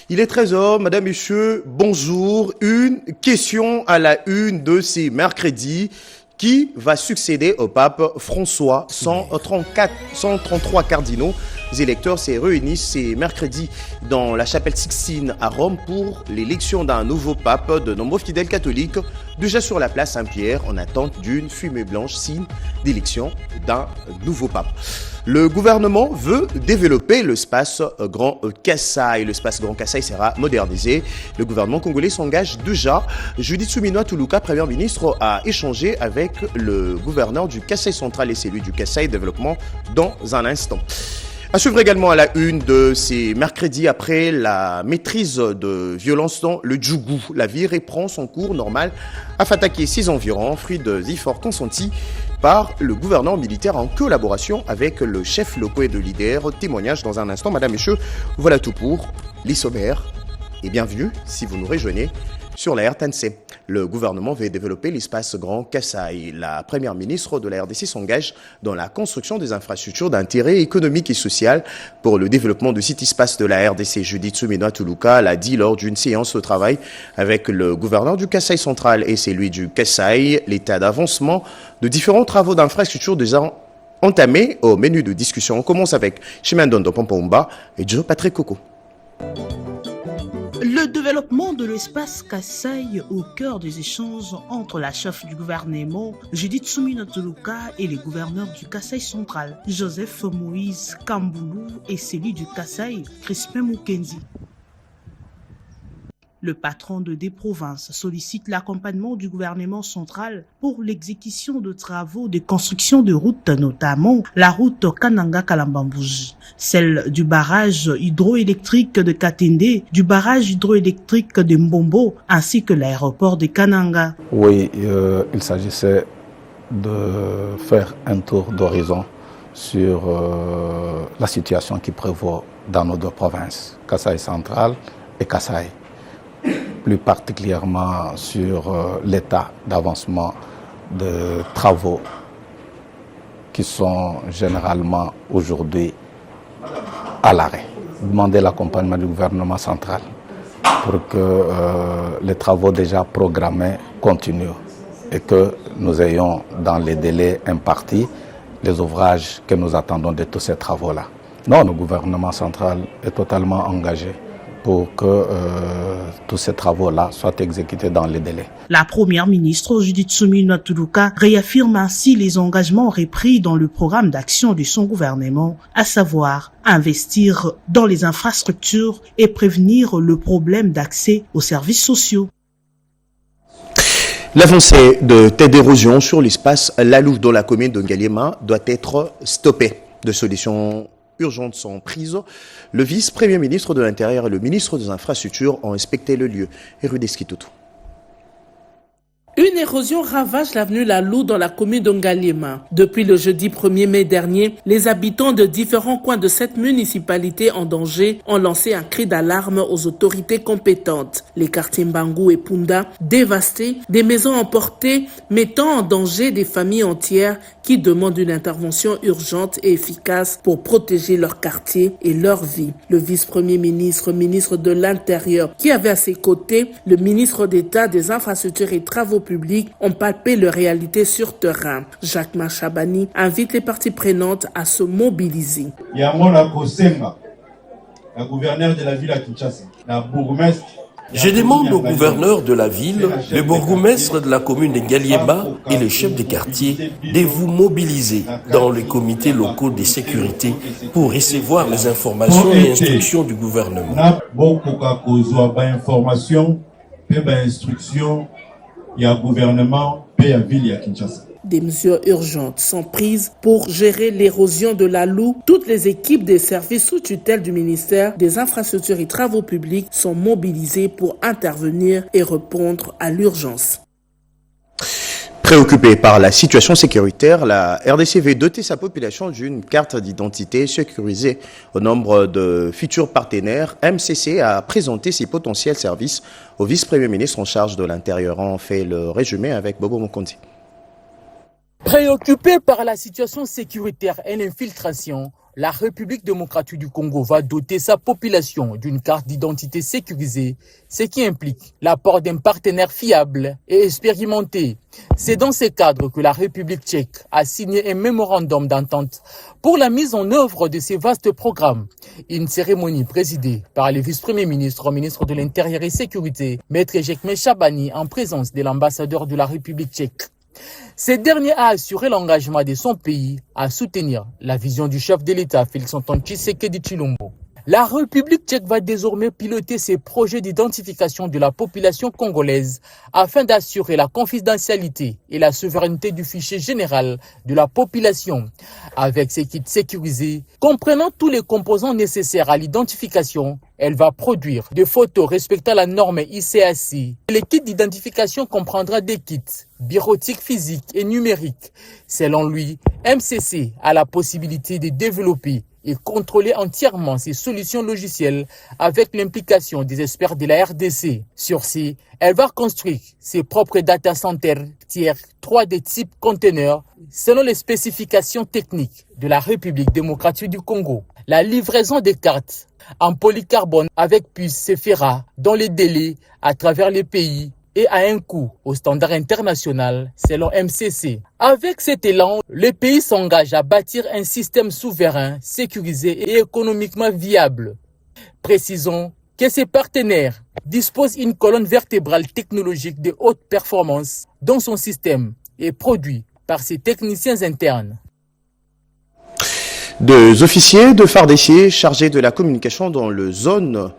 Il est 13h, madame, messieurs, bonjour. Une question à la une de ces mercredis. Qui va succéder au pape François? 133 cardinaux électeurs se réunissent ce mercredi dans la chapelle Sixtine à Rome pour l'élection d'un nouveau pape. De nombreux fidèles catholiques déjà sur la place Saint-Pierre en attente d'une fumée blanche, signe d'élection d'un nouveau pape. Le gouvernement veut développer l'espace Grand Kasaï. L'espace Grand Kasaï sera modernisé. Le gouvernement congolais s'engage déjà. Judith Suminwa Tuluka, Première ministre, a échangé avec le gouverneur du Kasaï central et celui du Kasaï développement dans un instant. À suivre également à la une de ces mercredis après la maîtrise de violence dans le Djougou. La vie reprend son cours normal à Fataki et ses environs, fruit des efforts consentis par le gouverneur militaire en collaboration avec le chef local et de leader. Témoignage dans un instant. Madame, messieurs, voilà tout pour l'Issobert. Et bienvenue si vous nous rejoignez sur la RTNC. Le gouvernement veut développer l'espace Grand Kasaï. La première ministre de la RDC s'engage dans la construction des infrastructures d'intérêt économique et social pour le développement de cet espace de la RDC. Judith Suminwa Tuluka l'a dit lors d'une séance de travail avec le gouverneur du Kasaï central et celui du Kasaï. L'état d'avancement de différents travaux d'infrastructures déjà entamés au menu de discussion. On commence avec Chimandondo Pompomba et Joe Patrick Coco. Le développement de l'espace Kasaï au cœur des échanges entre la chef du gouvernement, Judith Suminwa Tuluka, et les gouverneurs du Kasaï central, Joseph Moïse Kamboulou, et celui du Kasaï, Crispin Mukendi. Le patron de des provinces sollicite l'accompagnement du gouvernement central pour l'exécution de travaux de construction de routes, notamment la route Kananga-Kalambambouji, celle du barrage hydroélectrique de Katende, du barrage hydroélectrique de Mbombo, ainsi que l'aéroport de Kananga. Oui, il s'agissait de faire un tour d'horizon sur la situation qui prévaut dans nos deux provinces, Kasaï central et Kasaï. Plus particulièrement sur l'état d'avancement de travaux qui sont généralement aujourd'hui à l'arrêt. Demander l'accompagnement du gouvernement central pour que les travaux déjà programmés continuent et que nous ayons dans les délais impartis les ouvrages que nous attendons de tous ces travaux-là. Non, le gouvernement central est totalement engagé pour que tous ces travaux-là soient exécutés dans les délais. La première ministre Judith Suminwa Tuluka réaffirme ainsi les engagements repris dans le programme d'action de son gouvernement, à savoir investir dans les infrastructures et prévenir le problème d'accès aux services sociaux. L'avancée de tête d'érosion sur l'espace Lalou dans la commune de Ngaliema doit être stoppée. De solutions urgentes sont prises. Le vice-premier ministre de l'Intérieur et le ministre des Infrastructures ont inspecté le lieu. Erudeski Toutou. Une érosion ravage l'avenue Lalou dans la commune d'Ongaliema. Depuis le jeudi 1er mai dernier, les habitants de différents coins de cette municipalité en danger ont lancé un cri d'alarme aux autorités compétentes. Les quartiers Mbangou et Punda dévastés, des maisons emportées, mettant en danger des familles entières qui demandent une intervention urgente et efficace pour protéger leur quartier et leur vie. Le vice-premier ministre, ministre de l'Intérieur, qui avait à ses côtés le ministre d'État des Infrastructures et Travaux publics, ont palpé leur réalité sur terrain. Jacques Machabani invite les parties prenantes à se mobiliser. Il y a Mona Kosenga, la gouverneure de la ville à Kinshasa, la bourgmestre. Je demande au gouverneur de la ville, le bourgmestre de la commune de Ngaliema et le chef de quartier de vous mobiliser dans les comités locaux de sécurité pour recevoir les informations et instructions du gouvernement. Il y a gouvernement, il y a ville, il y a Kinshasa. Des mesures urgentes sont prises pour gérer l'érosion de la Lalou. Toutes les équipes des services sous tutelle du ministère des Infrastructures et Travaux publics sont mobilisées pour intervenir et répondre à l'urgence. Préoccupée par la situation sécuritaire, la RDC veut doter sa population d'une carte d'identité sécurisée. Au nombre de futurs partenaires, MCC a présenté ses potentiels services au vice-premier ministre en charge de l'Intérieur. On fait le résumé avec Bobo Mokondi. Préoccupé par la situation sécuritaire et l'infiltration, la République démocratique du Congo va doter sa population d'une carte d'identité sécurisée, ce qui implique l'apport d'un partenaire fiable et expérimenté. C'est dans ce cadre que la République tchèque a signé un mémorandum d'entente pour la mise en œuvre de ces vastes programmes. Une cérémonie présidée par le vice-premier ministre, ministre de l'Intérieur et Sécurité, Maître Jekme Chabani, en présence de l'ambassadeur de la République tchèque. Ce dernier a assuré l'engagement de son pays à soutenir la vision du chef de l'État, Félix-Antoine Tshisekedi Tshilombo. La République tchèque va désormais piloter ses projets d'identification de la population congolaise afin d'assurer la confidentialité et la souveraineté du fichier général de la population. Avec ses kits sécurisés, comprenant tous les composants nécessaires à l'identification, elle va produire des photos respectant la norme ICAC. Le kit d'identification comprendra des kits bureautiques physiques et numériques. Selon lui, MCC a la possibilité de développer et contrôler entièrement ces solutions logicielles avec l'implication des experts de la RDC. Sur ce, elle va construire ses propres data centers tiers 3D type container selon les spécifications techniques de la République démocratique du Congo. La livraison des cartes en polycarbone avec puce se fera dans les délais à travers les pays et à un coût au standard international selon MCC. Avec cet élan, le pays s'engage à bâtir un système souverain, sécurisé et économiquement viable. Précisons que ses partenaires disposent d'une colonne vertébrale technologique de haute performance dont son système est produit par ses techniciens internes. Deux officiers de FARDC chargés de la communication dans le zone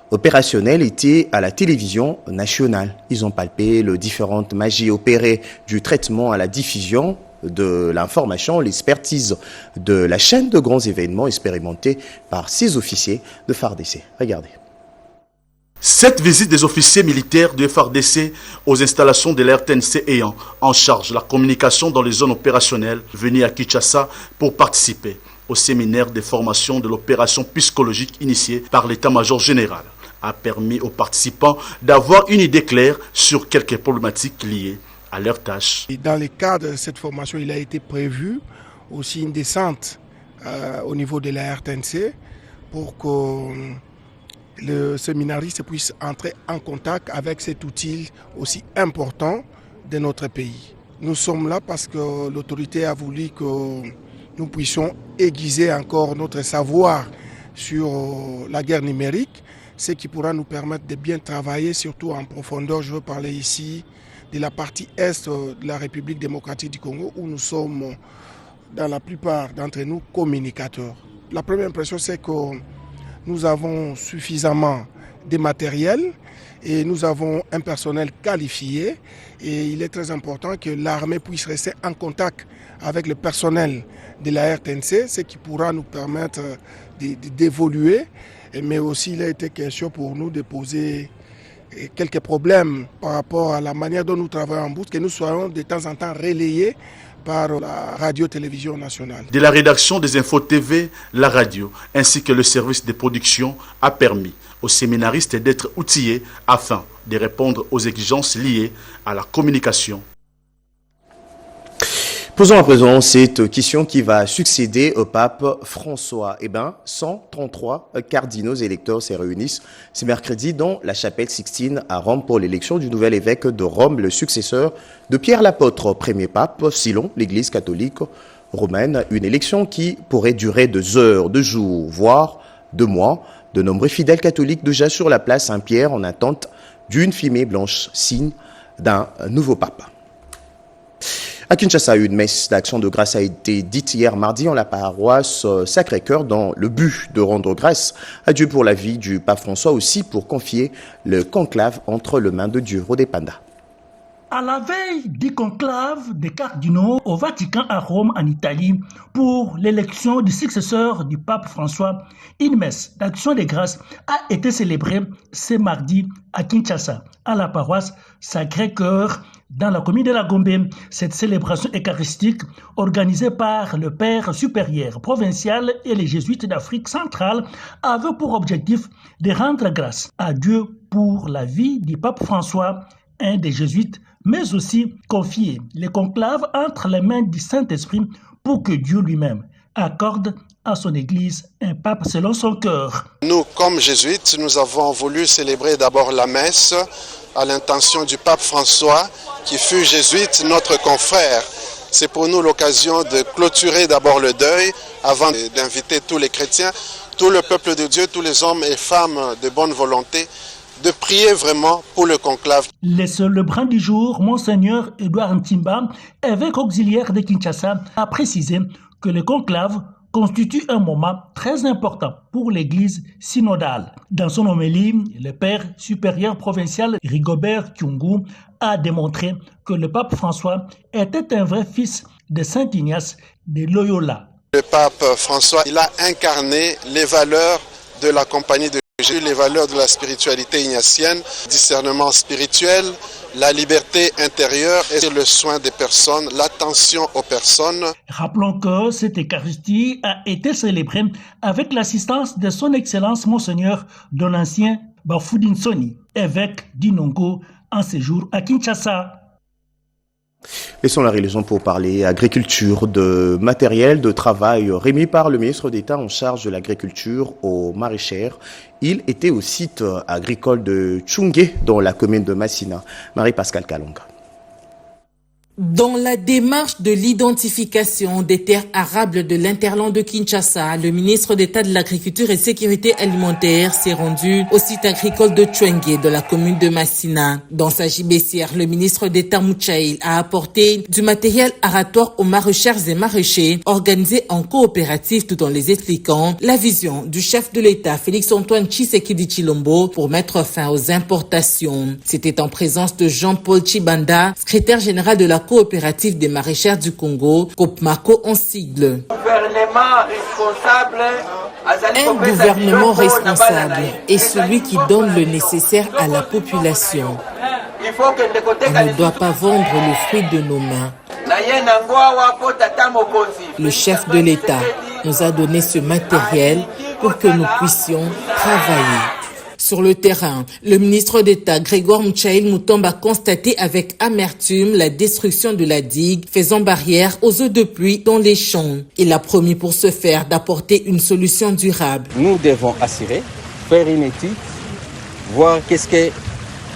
opérationnelle étaient à la télévision nationale. Ils ont palpé les différentes magies opérées du traitement à la diffusion de l'information, l'expertise de la chaîne de grands événements expérimentés par ces officiers de FARDC. Regardez. Cette visite des officiers militaires de FARDC aux installations de l'RTNC ayant en charge la communication dans les zones opérationnelles venus à Kinshasa pour participer au séminaire de formation de l'opération psychologique initiée par l'état-major général a permis aux participants d'avoir une idée claire sur quelques problématiques liées à leurs tâches. Et dans le cadre de cette formation, il a été prévu aussi une descente au niveau de la RTNC pour que le séminariste puisse entrer en contact avec cet outil aussi important de notre pays. Nous sommes là parce que l'autorité a voulu que nous puissions aiguiser encore notre savoir sur la guerre numérique, ce qui pourra nous permettre de bien travailler, surtout en profondeur. Je veux parler ici de la partie est de la République démocratique du Congo, où nous sommes, dans la plupart d'entre nous, communicateurs. La première impression, c'est que nous avons suffisamment de matériel et nous avons un personnel qualifié. Et il est très important que l'armée puisse rester en contact avec le personnel de la RTNC, ce qui pourra nous permettre d'évoluer. Mais aussi, il a été question pour nous de poser quelques problèmes par rapport à la manière dont nous travaillons en bourse, que nous soyons de temps en temps relayés par la radio-télévision nationale. De la rédaction des Infos TV, la radio, ainsi que le service de production a permis aux séminaristes d'être outillés afin de répondre aux exigences liées à la communication. Posons à présent cette question qui va succéder au pape François. 133 cardinaux électeurs se réunissent ce mercredi dans la chapelle Sixtine à Rome pour l'élection du nouvel évêque de Rome, le successeur de Pierre l'apôtre, premier pape, selon l'Église catholique romaine. Une élection qui pourrait durer 2 heures, 2 jours, voire 2 mois. De nombreux fidèles catholiques déjà sur la place Saint-Pierre en attente d'une fumée blanche, signe d'un nouveau pape. À Kinshasa, une messe d'action de grâce a été dite hier mardi en la paroisse Sacré-Cœur dans le but de rendre grâce à Dieu pour la vie du pape François, aussi pour confier le conclave entre les mains de Dieu. Rodé Panda. À la veille du conclave des cardinaux au Vatican à Rome en Italie pour l'élection du successeur du pape François, une messe d'action de grâce a été célébrée ce mardi à Kinshasa, à la paroisse Sacré-Cœur, dans la commune de la Gombe. Cette célébration eucharistique organisée par le Père supérieur provincial et les jésuites d'Afrique centrale avait pour objectif de rendre grâce à Dieu pour la vie du pape François, un des jésuites, mais aussi confier les conclaves entre les mains du Saint-Esprit pour que Dieu lui-même accorde à son Église un pape selon son cœur. Nous, comme jésuites, nous avons voulu célébrer d'abord la messe à l'intention du pape François, qui fut jésuite, notre confrère. C'est pour nous l'occasion de clôturer d'abord le deuil avant d'inviter tous les chrétiens, tout le peuple de Dieu, tous les hommes et femmes de bonne volonté, de prier vraiment pour le conclave. Le célébrant du jour, Monseigneur Edouard Ntimba, évêque auxiliaire de Kinshasa, a précisé que le conclave constitue un moment très important pour l'Église synodale. Dans son homélie, le père supérieur provincial Rigobert Kyungu a démontré que le pape François était un vrai fils de Saint Ignace de Loyola. Le pape François, il a incarné les valeurs de la compagnie de Jésus, les valeurs de la spiritualité ignatienne, discernement spirituel, la liberté intérieure et le soin des personnes, l'attention aux personnes. Rappelons que cette Eucharistie a été célébrée avec l'assistance de son Excellence Monseigneur de l'ancien Bafoudin Soni, évêque d'Inongo, en séjour à Kinshasa. Laissons la religion pour parler agriculture, de matériel de travail remis par le ministre d'État en charge de l'agriculture aux maraîchères. Il était au site agricole de Tchungé dans la commune de Massina. Marie-Pascale Kalonga. Dans la démarche de l'identification des terres arables de l'interland de Kinshasa, le ministre d'État de l'Agriculture et Sécurité alimentaire s'est rendu au site agricole de Tchouengue de la commune de Massina. Dans sa gibecière, le ministre d'État Mouchaïl a apporté du matériel aratoire aux maraîchères et maraîchers organisés en coopérative tout en les expliquant la vision du chef de l'État Félix-Antoine Tshisekedi Tshilombo pour mettre fin aux importations. C'était en présence de Jean-Paul Chibanda, secrétaire général de la coopérative des maraîchères du Congo, Copmaco en sigle. Un gouvernement responsable est celui qui donne le nécessaire à la population. On ne doit pas vendre le fruit de nos mains. Le chef de l'État nous a donné ce matériel pour que nous puissions travailler. Sur le terrain, le ministre d'État Grégoire Mouchaïl Moutomba a constaté avec amertume la destruction de la digue faisant barrière aux eaux de pluie dans les champs. Il a promis pour ce faire d'apporter une solution durable. Nous devons assurer, faire une étude, voir qu'est-ce que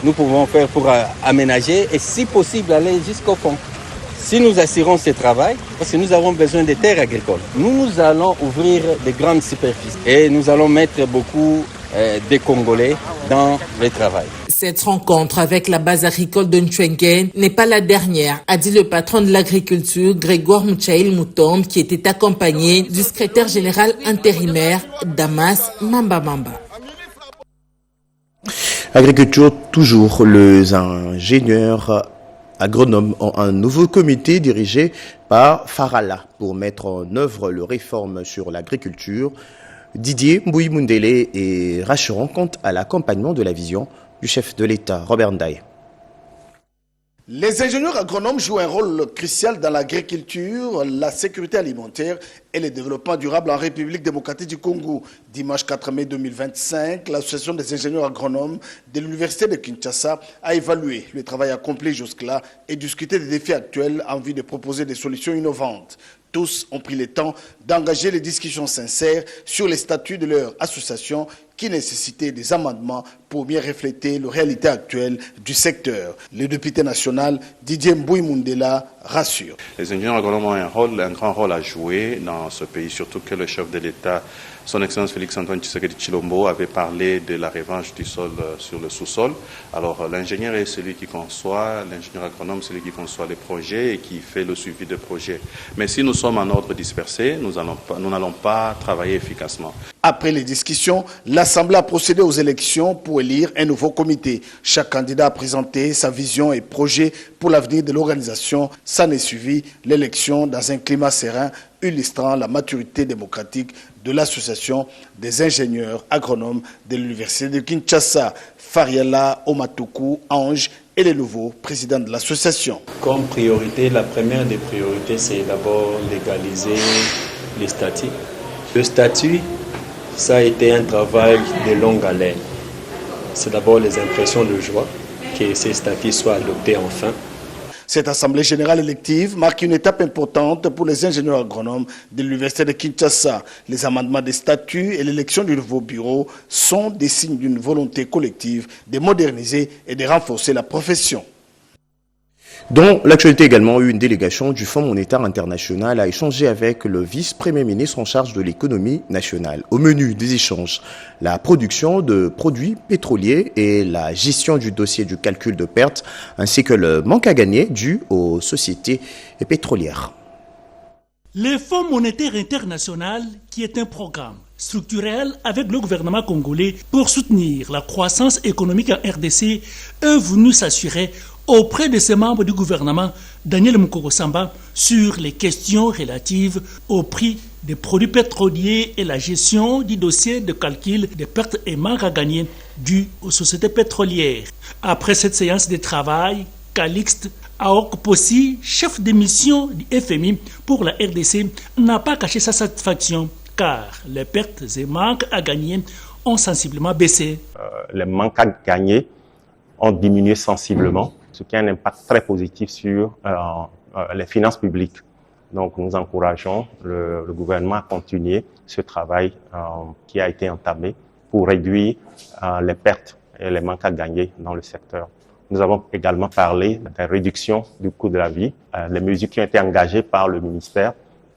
nous pouvons faire pour aménager et si possible aller jusqu'au fond. Si nous assurons ce travail, parce que nous avons besoin de terres agricoles, nous allons ouvrir de grandes superficies et nous allons mettre beaucoup des Congolais dans le travail. Cette rencontre avec la base agricole de Ntchouengue n'est pas la dernière, a dit le patron de l'agriculture Grégoire Mouchaïl Moutombe, qui était accompagné du secrétaire général intérimaire Damas Mamba. Agriculture, toujours, les ingénieurs agronomes ont un nouveau comité dirigé par Farala pour mettre en œuvre les réformes sur l'agriculture. Didier Mbouy-Mundele est rassurant quant à l'accompagnement de la vision du chef de l'État, Robert Ndaye. Les ingénieurs agronomes jouent un rôle crucial dans l'agriculture, la sécurité alimentaire et le développement durable en République démocratique du Congo. Dimanche 4 mai 2025, l'association des ingénieurs agronomes de l'université de Kinshasa a évalué le travail accompli jusque-là et discuté des défis actuels en vue de proposer des solutions innovantes. Tous ont pris le temps d'engager les discussions sincères sur les statuts de leur association qui nécessitaient des amendements pour mieux refléter les réalités actuelles du secteur. Le député national Didier Mbouy-Mundela rassure. Les ingénieurs agronomes ont un grand rôle à jouer dans ce pays, surtout que le chef de l'État, son Excellence Félix-Antoine Tshisekedi Tshilombo, avait parlé de la revanche du sol sur le sous-sol. Alors l'ingénieur est celui qui conçoit, l'ingénieur agronome c'est celui qui conçoit les projets et qui fait le suivi des projets. Mais si nous sommes en ordre dispersé, nous n'allons pas travailler efficacement. Après les discussions, l'Assemblée a procédé aux élections pour élire un nouveau comité. Chaque candidat a présenté sa vision et projet pour l'avenir de l'organisation. Ça n'est suivi l'élection dans un climat serein, illustrant la maturité démocratique de l'association des ingénieurs agronomes de l'université de Kinshasa. Fariala Omatuku Ange est le nouveau président de l'association. Comme priorité, la première des priorités, c'est d'abord légaliser les statuts. Le statut, ça a été un travail de longue haleine. C'est d'abord les impressions de joie que ces statuts soient adoptés enfin. Cette assemblée générale élective marque une étape importante pour les ingénieurs agronomes de l'université de Kinshasa. Les amendements des statuts et l'élection du nouveau bureau sont des signes d'une volonté collective de moderniser et de renforcer la profession. Dans l'actualité également, une délégation du Fonds monétaire international a échangé avec le vice-premier ministre en charge de l'économie nationale. Au menu des échanges, la production de produits pétroliers et la gestion du dossier du calcul de pertes, ainsi que le manque à gagner dû aux sociétés pétrolières. Le Fonds monétaire international, qui est un programme structurel avec le gouvernement congolais pour soutenir la croissance économique en RDC, est venu s'assurer auprès de ses membres du gouvernement, Daniel Mukoko-Samba, sur les questions relatives au prix des produits pétroliers et la gestion du dossier de calcul des pertes et manques à gagner dus aux sociétés pétrolières. Après cette séance de travail, Calixte Aokpossi, chef de mission du FMI pour la RDC, n'a pas caché sa satisfaction car les pertes et manques à gagner ont sensiblement baissé. Les manques à gagner ont diminué sensiblement, ce qui a un impact très positif sur les finances publiques. Donc nous encourageons le gouvernement à continuer ce travail qui a été entamé pour réduire les pertes et les manques à gagner dans le secteur. Nous avons également parlé de la réduction du coût de la vie, les mesures qui ont été engagées par le ministère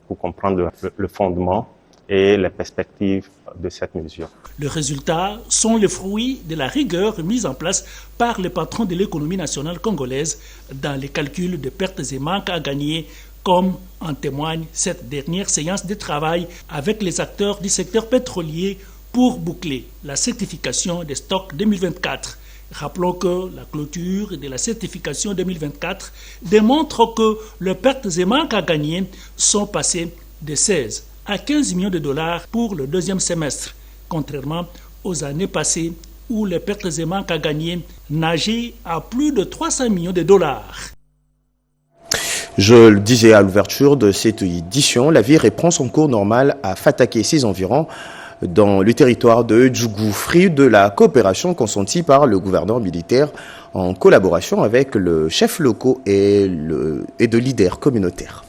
pour comprendre le fondement et les perspectives de cette mesure. Les résultats sont le fruit de la rigueur mise en place par les patrons de l'économie nationale congolaise dans les calculs de pertes et manques à gagner, comme en témoigne cette dernière séance de travail avec les acteurs du secteur pétrolier pour boucler la certification des stocks 2024. Rappelons que la clôture de la certification 2024 démontre que les pertes et manques à gagner sont passés de 16 à 15 millions de dollars pour le deuxième semestre, contrairement aux années passées où les pertes et manques à gagner nageaient à plus de 300 millions de dollars. Je le disais à l'ouverture de cette édition, la vie reprend son cours normal à Fatake et ses environs dans le territoire de Djougou, fruit de la coopération consentie par le gouverneur militaire en collaboration avec le chef local et de leaders communautaires.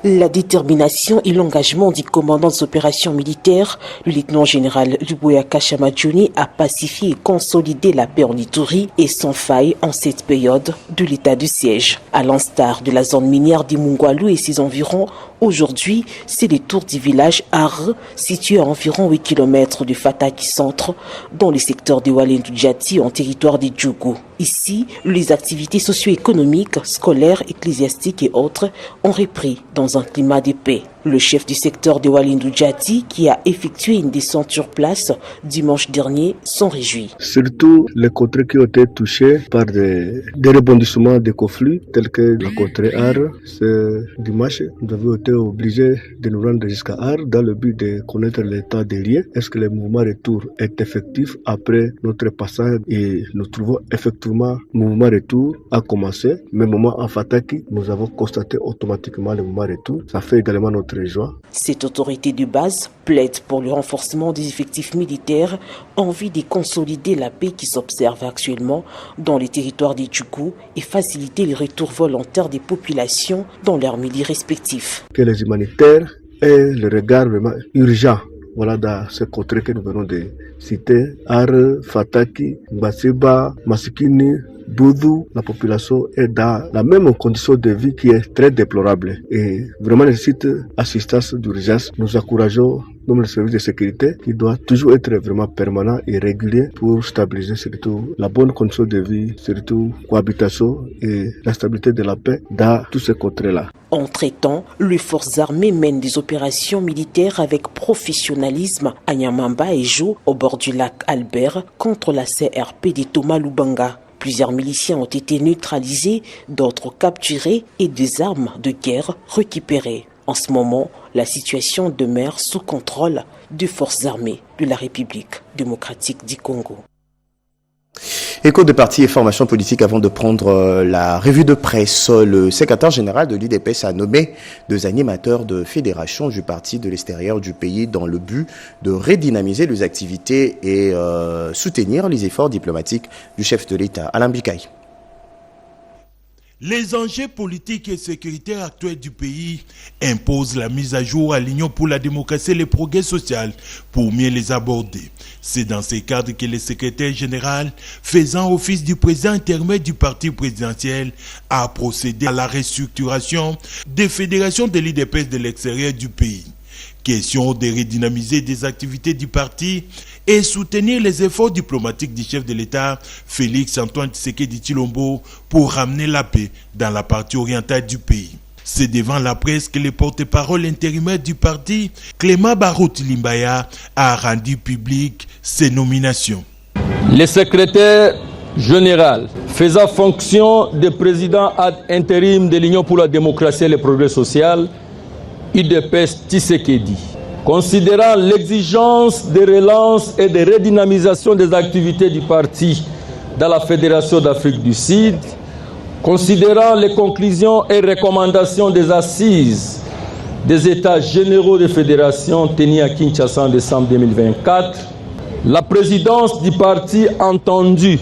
La détermination et l'engagement du commandant des opérations militaires, le lieutenant-général Luboyaka Chamadjouni, a pacifié et consolidé la paix en Ituri et sans faille en cette période de l'état de siège. À l'instar de la zone minière d'Imungwalu et ses environs, aujourd'hui, c'est le tour du village Ar, situé à environ 8 km du Fataki Centre, dans le secteur de Walendu-Djati, en territoire de Djougou. Ici, les activités socio-économiques, scolaires, ecclésiastiques et autres ont repris dans un climat de paix. Le chef du secteur de Walendu-Djati, qui a effectué une descente sur place dimanche dernier, s'en réjouit. Surtout les contrées qui ont été touchées par des rebondissements de conflits, tels que la contrée Ar. Ce dimanche, nous avons été obligés de nous rendre jusqu'à Ar dans le but de connaître l'état des lieux. Est-ce que le mouvement retour est effectif après notre passage? Et nous trouvons effectivement le mouvement retour a commencé. Même moment en Fataki, nous avons constaté automatiquement le mouvement retour. Ça fait également notre joie. Cette autorité de base plaide pour le renforcement des effectifs militaires en vue de consolider la paix qui s'observe actuellement dans les territoires des Djougou et faciliter le retour volontaire des populations dans leurs milieux respectifs. Que les humanitaires aient le regard vraiment urgent. Voilà dans ce contrées que nous venons de citer, Ar, Fataki, Mbasiba, Masikini, Boudou, la population est dans la même condition de vie qui est très déplorable et vraiment nécessite assistance d'urgence. Nous encourageons même le service de sécurité qui doit toujours être vraiment permanent et régulier pour stabiliser surtout la bonne condition de vie, surtout cohabitation et la stabilité de la paix dans tous ces contrées-là. Entre-temps, les forces armées mènent des opérations militaires avec professionnalisme à Nyamamba et Jo, au bord du lac Albert, contre la CRP de Thomas Lubanga. Plusieurs miliciens ont été neutralisés, d'autres capturés et des armes de guerre récupérées. En ce moment, la situation demeure sous contrôle des forces armées de la République démocratique du Congo. Écho de parti et formation politique avant de prendre la revue de presse. Le secrétaire général de l'IDPS a nommé 2 animateurs de fédération du parti de l'extérieur du pays dans le but de redynamiser les activités et soutenir les efforts diplomatiques du chef de l'État, Alain Bikaï. Les enjeux politiques et sécuritaires actuels du pays imposent la mise à jour à l'Union pour la démocratie et le progrès social pour mieux les aborder. C'est dans ces cadres que le secrétaire général, faisant office du président intermédiaire du parti présidentiel, a procédé à la restructuration des fédérations de l'UDPS de l'extérieur du pays. Question de redynamiser des activités du parti et soutenir les efforts diplomatiques du chef de l'État, Félix Antoine Tshisekedi Tshilombo, pour ramener la paix dans la partie orientale du pays. C'est devant la presse que le porte-parole intérimaire du parti, Clément Barot-Limbaya, a rendu public ses nominations. Le secrétaire général, faisant fonction de président ad intérim de l'Union pour la démocratie et le progrès social, UDPS Tshisekedi, considérant l'exigence de relance et de redynamisation des activités du parti dans la Fédération d'Afrique du Sud, considérant les conclusions et recommandations des assises des États généraux de fédération tenues à Kinshasa en décembre 2024, la présidence du parti entendue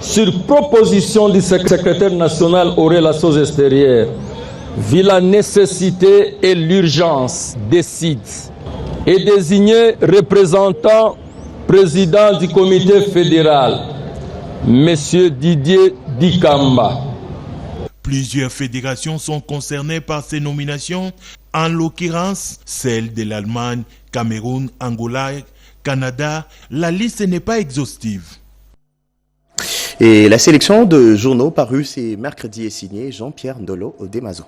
sur proposition du secrétaire national aux relations extérieures, vu la nécessité et l'urgence, décide et désigner représentant président du comité fédéral, M. Didier Dikamba. Plusieurs fédérations sont concernées par ces nominations, en l'occurrence celles de l'Allemagne, Cameroun, Angola, Canada. La liste n'est pas exhaustive. Et la sélection de journaux parus ce mercredi est signée Jean-Pierre Ndolo Odemazo.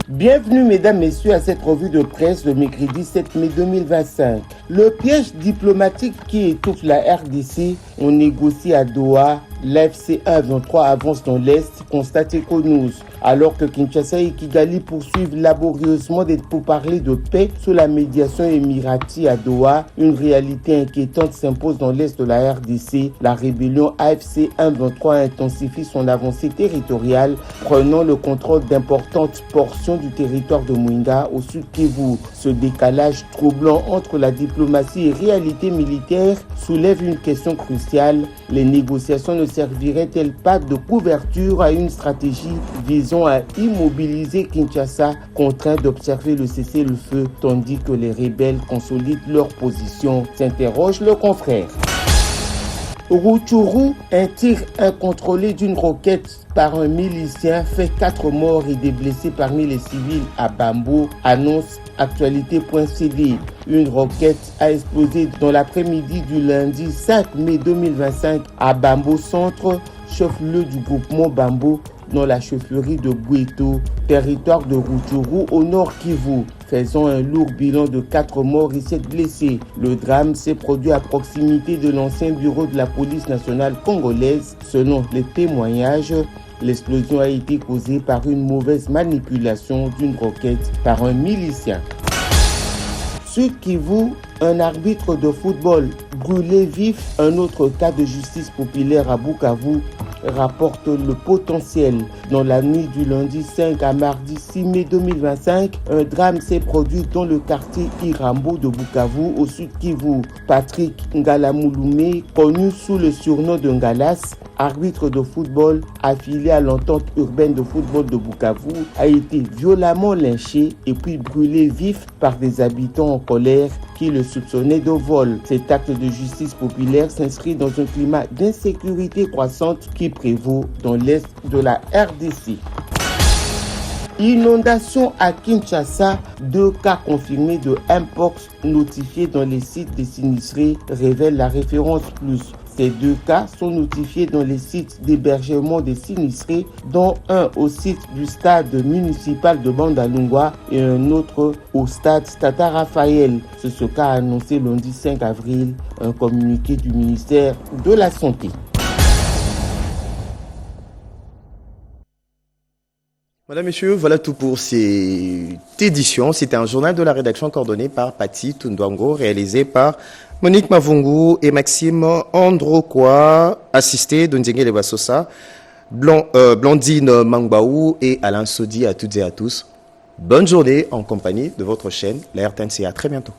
Bienvenue mesdames, messieurs à cette revue de presse le mercredi 7 mai 2025. Le piège diplomatique qui étouffe la RDC, on négocie à Doha, l'AFC 1-23 avance dans l'Est, constate Econews. Alors que Kinshasa et Kigali poursuivent laborieusement pour parler de paix sous la médiation émirati à Doha, une réalité inquiétante s'impose dans l'Est de la RDC. La rébellion AFC 1-23 intensifie son avancée territoriale, prenant le contrôle d'importantes portions du territoire de Mwenga au sud Kivu. Ce décalage troublant entre la diplomatie et réalité militaire soulève une question cruciale. Les négociations ne serviraient-elles pas de couverture à une stratégie visant à immobiliser Kinshasa, contraint d'observer le cessez-le-feu, tandis que les rebelles consolident leur position, s'interroge le confrère. Rutshuru, un tir incontrôlé d'une roquette par un milicien fait 4 morts et des blessés parmi les civils à Bambo, annonce actualité.cd. Une roquette a explosé dans l'après-midi du lundi 5 mai 2025 à Bambo Centre, chef-lieu du groupement Bambo, dans la chefferie de Boueto, territoire de Rutshuru au nord Kivu, faisant un lourd bilan de 4 morts et 7 blessés. Le drame s'est produit à proximité de l'ancien bureau de la police nationale congolaise. Selon les témoignages, l'explosion a été causée par une mauvaise manipulation d'une roquette par un milicien. Sud Kivu, un arbitre de football brûlé vif, un autre cas de justice populaire à Bukavu, rapporte le potentiel. Dans la nuit du lundi 5 à mardi 6 mai 2025, un drame s'est produit dans le quartier Irambo de Bukavu au sud Kivu. Patrick Ngalamouloumé, connu sous le surnom de Ngalas, arbitre de football affilié à l'entente urbaine de football de Bukavu, a été violemment lynché et puis brûlé vif par des habitants en colère qui le soupçonnaient de vol. Cet acte de justice populaire s'inscrit dans un climat d'insécurité croissante qui prévaut dans l'est de la RDC. Inondation à Kinshasa, 2 cas confirmés de Mpox notifiés dans les sites des sinistrés, révèle la référence plus. Ces 2 cas sont notifiés dans les sites d'hébergement des sinistrés, dont un au site du stade municipal de Bandalungwa et un autre au stade Tata Raphaël. C'est ce qu'a annoncé lundi 5 avril un communiqué du ministère de la Santé. Madame, Messieurs, voilà tout pour cette édition. C'était un journal de la rédaction coordonné par Patti Tundwango, réalisé par Monique Mavungu et Maxime Androkwa, assisté d'Ondienge Lebasosa, Blandine Mangbaou et Alain Sodi à toutes et à tous. Bonne journée en compagnie de votre chaîne, la RTNC. À très bientôt.